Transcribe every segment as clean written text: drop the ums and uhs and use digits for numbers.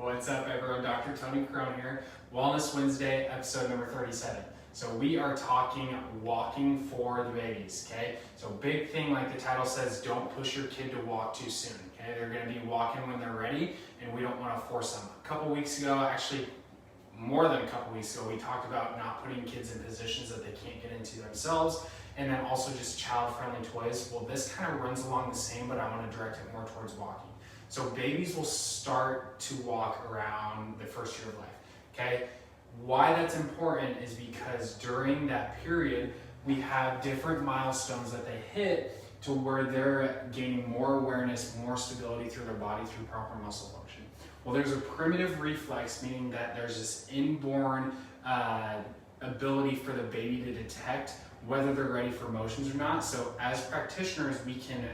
What's up everyone, Dr. Tony Crone here. Wellness Wednesday, episode number 37. So we are talking walking for the babies, okay? So big thing, like the title says, don't push your kid to walk too soon, okay? They're gonna be walking when they're ready and we don't wanna force them. A couple weeks ago, actually more than a couple weeks ago, we talked about not putting kids in positions that they can't get into themselves, and then also just child-friendly toys. Well, this kind of runs along the same, but I wanna direct it more towards walking. So babies will start to walk around the first year of life, okay? Why that's important is because during that period, we have different milestones that they hit to where they're gaining more awareness, more stability through their body through proper muscle function. Well, there's a primitive reflex, meaning that there's this inborn ability for the baby to detect whether they're ready for motions or not. So as practitioners, we can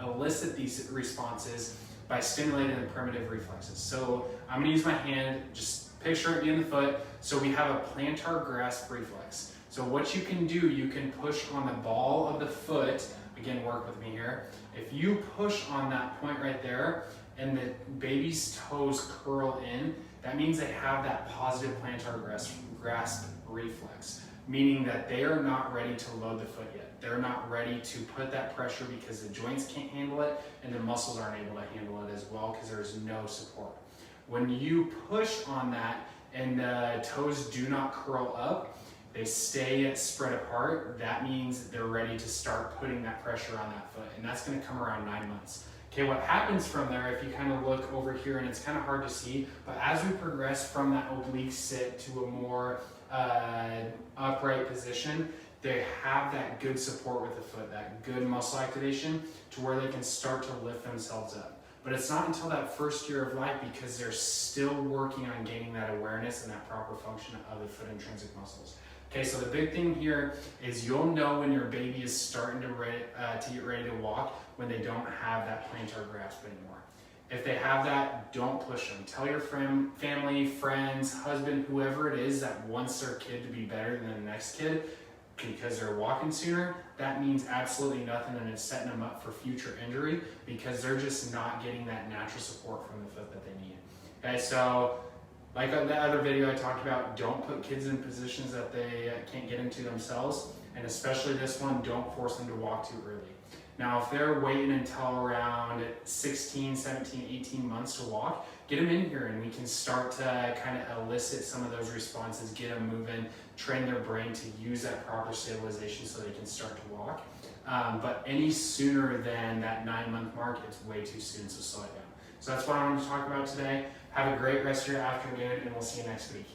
elicit these responses by stimulating the primitive reflexes. So I'm gonna use my hand, just picture it being the foot. So we have a plantar grasp reflex. So what you can do, you can push on the ball of the foot, again, work with me here. If you push on that point right there and the baby's toes curl in, that means they have that positive plantar grasp reflex, meaning that they are not ready to load the foot yet. They're not ready to put that pressure because the joints can't handle it and the muscles aren't able to handle it as well because there's no support. When you push on that and the toes do not curl up, they stay spread apart, that means they're ready to start putting that pressure on that foot, and that's gonna come around 9 months. Okay, what happens from there, if you kind of look over here, and it's kind of hard to see, but as we progress from that oblique sit to a more upright position, they have that good support with the foot, that good muscle activation to where they can start to lift themselves up. But it's not until that first year of life because they're still working on gaining that awareness and that proper function of the foot intrinsic muscles. Okay, so the big thing here is you'll know when your baby is starting to get ready to walk when they don't have that plantar grasp anymore. If they have that, don't push them. Tell your family, friends, husband, whoever it is that wants their kid to be better than the next kid because they're walking sooner, that means absolutely nothing, and it's setting them up for future injury because they're just not getting that natural support from the foot that they need. Okay, so like the other video I talked about, don't put kids in positions that they can't get into themselves, and especially this one, don't force them to walk too early. Now, if they're waiting until around 16, 17, 18 months to walk, get them in here and we can start to kind of elicit some of those responses, get them moving, train their brain to use that proper stabilization so they can start to walk. But any sooner than that 9-month mark, it's way too soon, so slow it down. So that's what I wanted to talk about today. Have a great rest of your afternoon, and we'll see you next week.